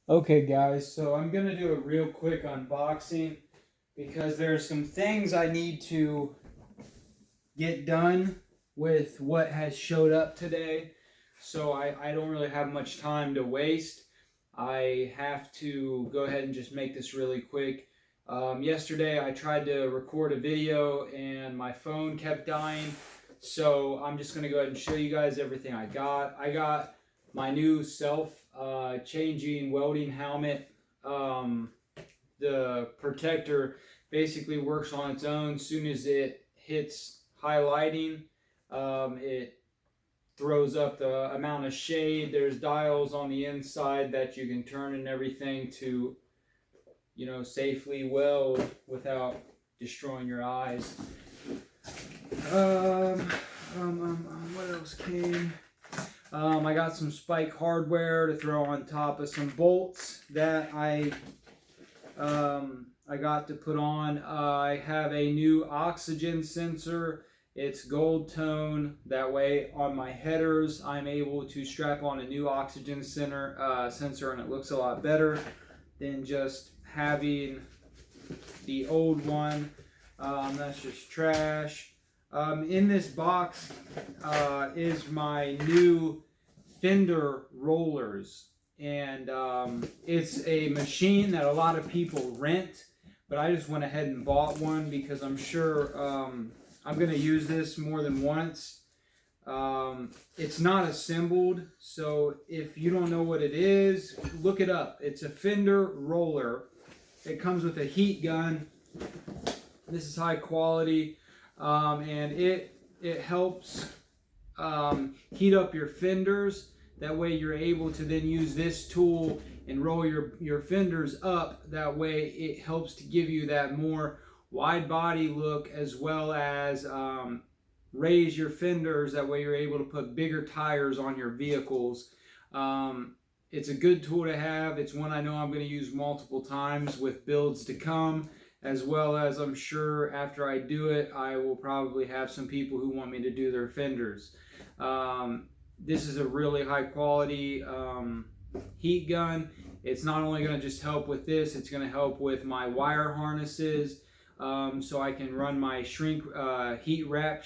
Okay guys, so I'm going to do a real quick unboxing because there's some things I need to get done with what has showed up today. So I don't really have much time to waste. I have to go ahead and just make this really quick. Yesterday I tried to record a video and my phone kept dying. So I'm just going to go ahead and show you guys everything I got. I got my new self-changing welding helmet. The protector basically works on its own. As soon as it hits high lighting, it throws up the amount of shade. There's dials on the inside that you can turn and everything to, safely weld without destroying your eyes. What else came? I got some spike hardware to throw on top of some bolts that I got to put on. I have a new oxygen sensor. It's gold tone. That way on my headers I'm able to strap on a new oxygen sensor and it looks a lot better than just having the old one. That's just trash. In this box is my new fender rollers, and it's a machine that a lot of people rent, but I just went ahead and bought one because I'm sure I'm going to use this more than once. It's not assembled, so if you don't know what it is, look it up. It's a fender roller. It comes with a heat gun. This is high quality, and it helps heat up your fenders. That way you're able to then use this tool and roll your fenders up. That way it helps to give you that more wide body look, as well as raise your fenders. That way you're able to put bigger tires on your vehicles. It's a good tool to have. It's one I know I'm going to use multiple times with builds to come, as well as I'm sure after I do it, I will probably have some people who want me to do their fenders. This is a really high quality heat gun. It's not only going to just help with this, it's going to help with my wire harnesses, so I can run my shrink heat wrap,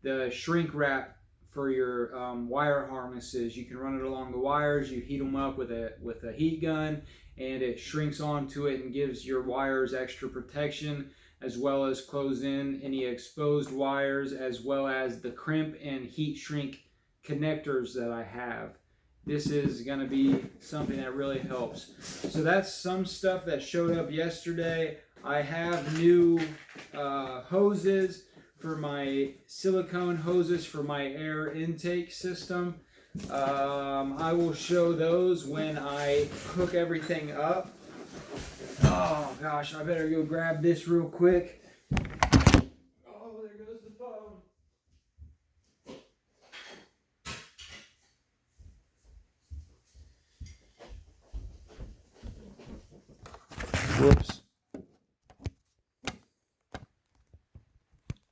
the shrink wrap for your wire harnesses. You can run it along the wires. You heat them up with a heat gun, and it shrinks onto it and gives your wires extra protection, as well as close in any exposed wires, as well as the crimp and heat shrink connectors that I have. This is going to be something that really helps. So that's some stuff that showed up yesterday. I have new hoses for my silicone hoses for my air intake system. I will show those when I hook everything up. Oh gosh, I better go grab this real quick. Oh, there goes the phone. Whoops.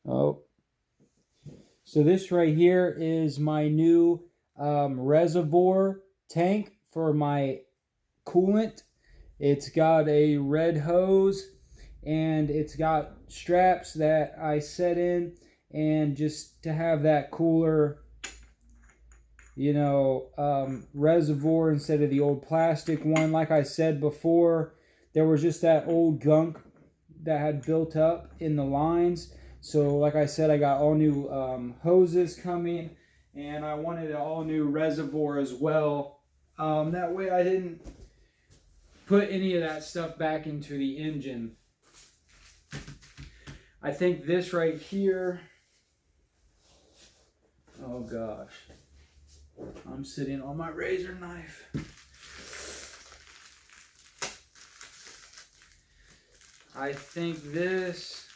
Oh. So this right here is my new reservoir tank for my coolant. It's got a red hose, and it's got straps that I set in, and just to have that cooler, reservoir instead of the old plastic one. Like I said before, there was just that old gunk that had built up in the lines. So like I said, I got all new hoses coming, and I wanted an all new reservoir as well. That way I didn't put any of that stuff back into the engine. I think this right here, oh gosh, I'm sitting on my razor knife. I think this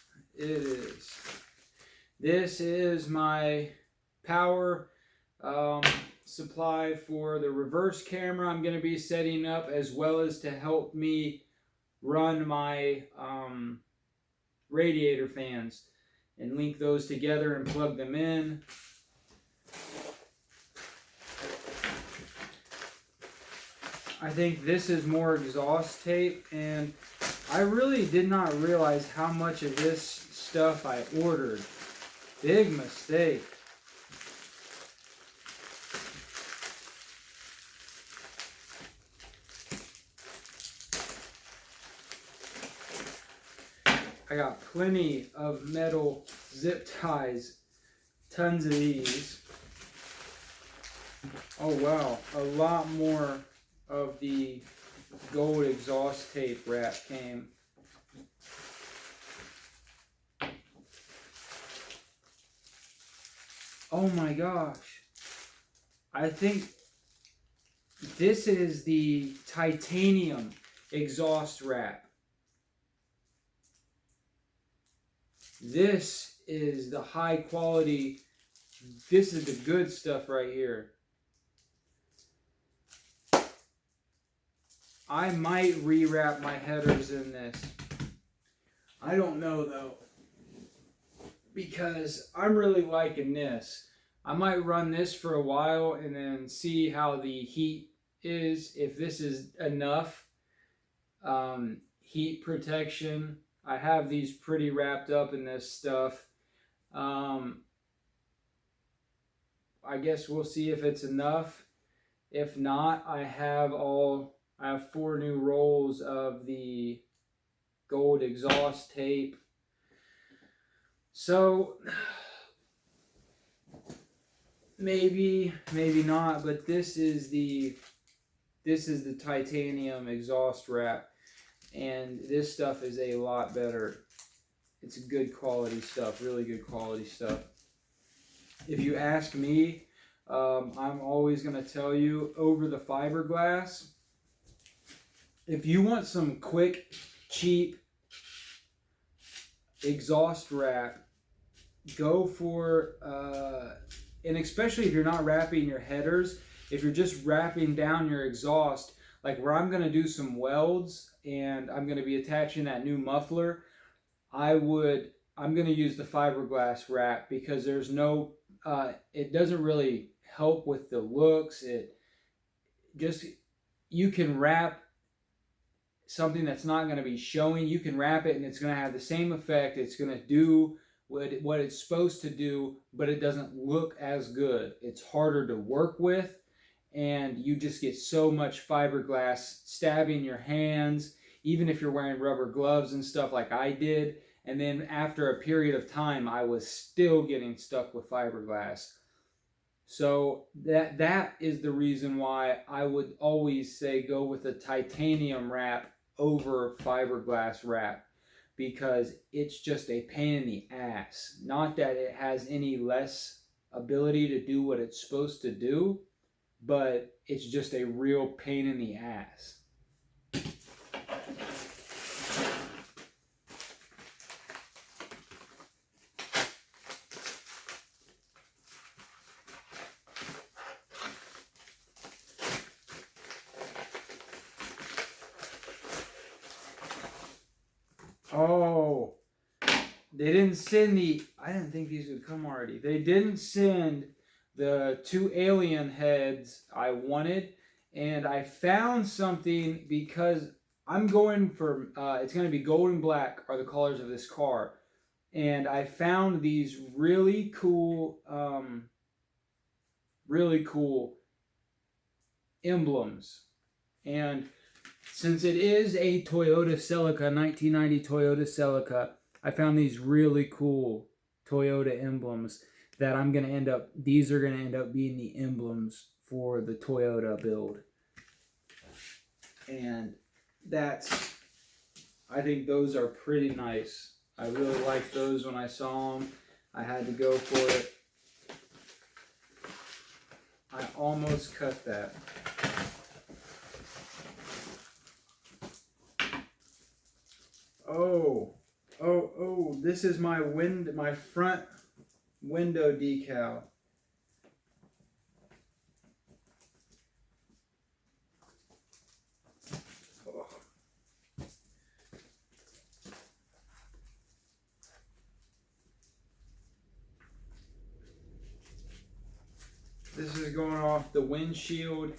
is my power supply for the reverse camera I'm going to be setting up, as well as to help me run my radiator fans, and link those together and plug them in. I think this is more exhaust tape, and I really did not realize how much of this stuff I ordered. Big mistake. I got plenty of metal zip ties, tons of these. Oh wow, a lot more of the gold exhaust tape wrap came. Oh my gosh. I think this is the titanium exhaust wrap. This is the high quality, this is the good stuff right here. I might rewrap my headers in this. I don't know though, because I'm really liking this. I might run this for a while and then see how the heat is, if this is enough heat protection. I have these pretty wrapped up in this stuff. I guess we'll see if it's enough. If not, I have 4 new rolls of the gold exhaust tape. So maybe not, but this is the titanium exhaust wrap, and this stuff is a lot better. It's good quality stuff, really good quality stuff. If you ask me, I'm always going to tell you over the fiberglass. If you want some quick, cheap exhaust wrap, go for, and especially if you're not wrapping your headers, if you're just wrapping down your exhaust, like where I'm going to do some welds and I'm going to be attaching that new muffler, I'm going to use the fiberglass wrap, because there's no, it doesn't really help with the looks. It just, you can wrap something that's not going to be showing, you can wrap it and it's going to have the same effect. It's going to do what it's supposed to do, but it doesn't look as good. It's harder to work with, and you just get so much fiberglass stabbing your hands, even if you're wearing rubber gloves and stuff like I did. And then after a period of time, I was still getting stuck with fiberglass. So that is the reason why I would always say go with a titanium wrap over fiberglass wrap, because it's just a pain in the ass. Not that it has any less ability to do what it's supposed to do, but it's just a real pain in the ass. Oh, they didn't send I didn't think these would come already. They didn't send the 2 alien heads I wanted, and I found something, because I'm going for, it's going to be gold and black are the colors of this car. And I found these really cool emblems. And since it is a Toyota Celica, 1990 Toyota Celica, I found these really cool Toyota emblems that these are going to end up being the emblems for the Toyota build. And I think those are pretty nice. I really liked those when I saw them. I had to go for it. I almost cut that. Oh, this is my front window decal. Oh. This is going off the windshield.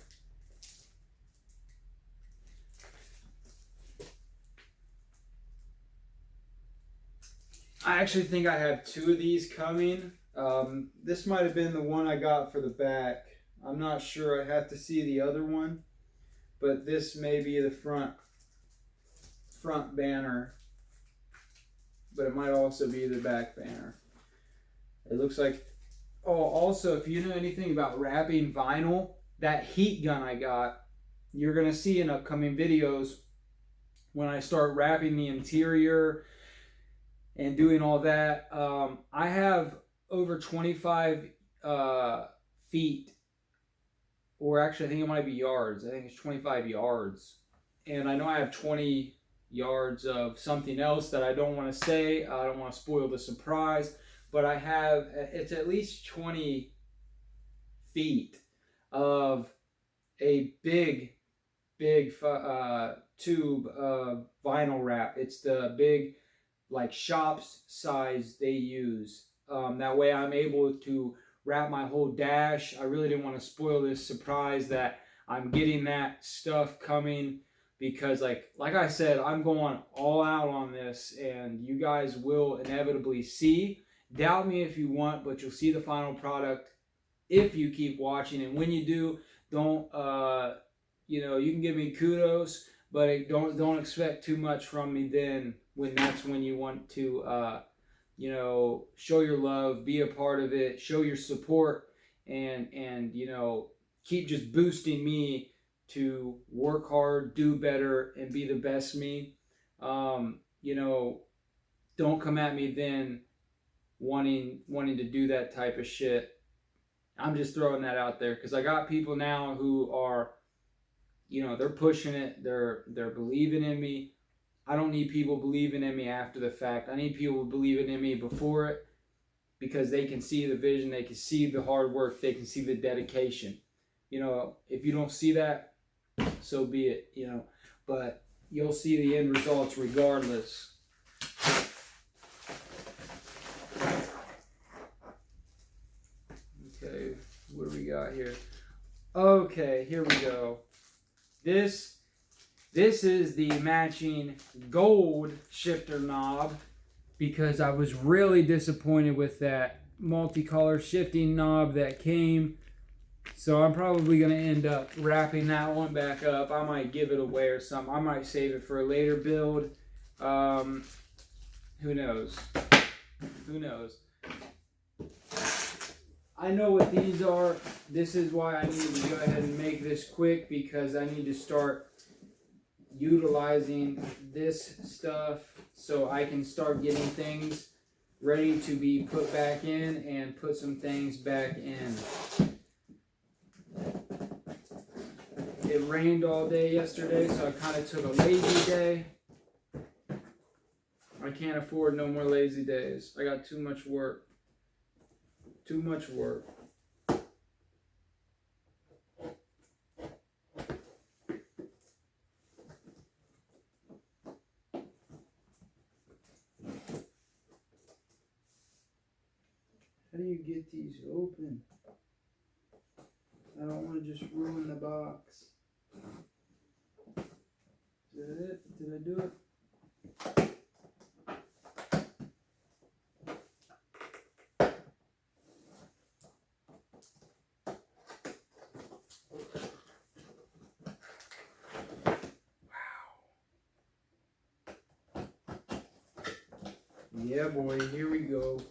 I actually think I have 2 of these coming. This might have been the one I got for the back. I'm not sure. I have to see the other one, but this may be the front banner, but it might also be the back banner. It looks like. Oh, also, if you know anything about wrapping vinyl, that heat gun I got, you're gonna see in upcoming videos when I start wrapping the interior and doing all that. I have over 25 feet, or actually I think it might be yards. I think it's 25 yards. And I know I have 20 yards of something else that I don't want to say. I don't want to spoil the surprise, but I have, it's at least 20 feet of a big tube of vinyl wrap. It's the big, like, shops size they use. That way I'm able to wrap my whole dash. I really didn't want to spoil this surprise that I'm getting that stuff coming, because like I said, I'm going all out on this, and you guys will inevitably see. Doubt me if you want, but you'll see the final product if you keep watching. And when you do, don't you know, you can give me kudos, but don't expect too much from me then, when that's when you want to you know, show your love, be a part of it, show your support, and you know, keep just boosting me to work hard, do better, and be the best me. You know, don't come at me then wanting to do that type of shit. I'm just throwing that out there because I got people now who are, you know, they're pushing it, they're believing in me. I don't need people believing in me after the fact. I need people believing in me before it, because they can see the vision, they can see the hard work, they can see the dedication. You know, if you don't see that, so be it, you know, but you'll see the end results regardless. Okay, what do we got here? Okay, here we go. This is the matching gold shifter knob, because I was really disappointed with that multicolor shifting knob that came. So I'm probably going to end up wrapping that one back up. I might give it away or something. I might save it for a later build. Who knows? Who knows? I know what these are. This is why I needed to go ahead and make this quick, because I need to start utilizing this stuff so I can start getting things ready to be put back in and put some things back in. It rained all day yesterday, so I kind of took a lazy day. I can't afford no more lazy days. I got too much work. Too much work. How do you get these open? I don't want to just ruin the box. Is that it? Did I do it? Yeah, boy, here we go.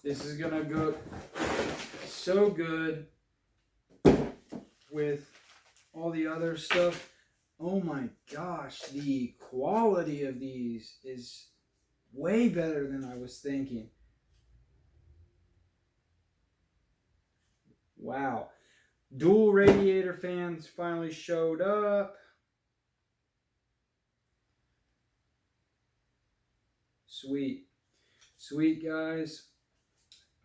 This is gonna go so good with all the other stuff. Oh my gosh, the quality of these is way better than I was thinking. Wow. Dual radiator fans finally showed up. Sweet. Sweet, guys.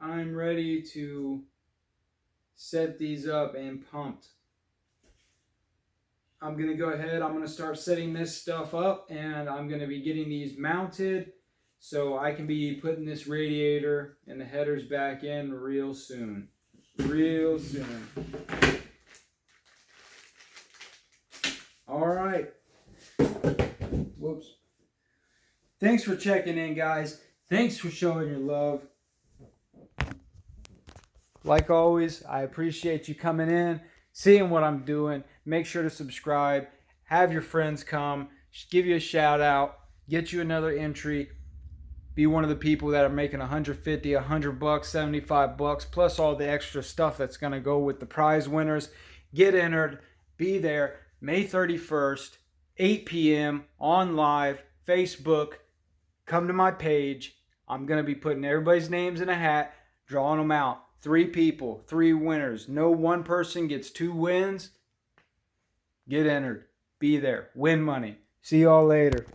I'm ready to set these up and pumped. I'm going to go ahead. I'm going to start setting this stuff up, and I'm going to be getting these mounted so I can be putting this radiator and the headers back in real soon. Real soon. All right. Whoops. Thanks for checking in, guys. Thanks for showing your love. Like always, I appreciate you coming in, seeing what I'm doing. Make sure to subscribe. Have your friends come. Give you a shout out. Get you another entry. Be one of the people that are making 150, 100 bucks, 75 bucks, plus all the extra stuff that's going to go with the prize winners. Get entered. Be there May 31st, 8 p.m. on live, Facebook. Come to my page. I'm going to be putting everybody's names in a hat, drawing them out. 3 people, 3 winners. No one person gets 2 wins. Get entered. Be there. Win money. See y'all later.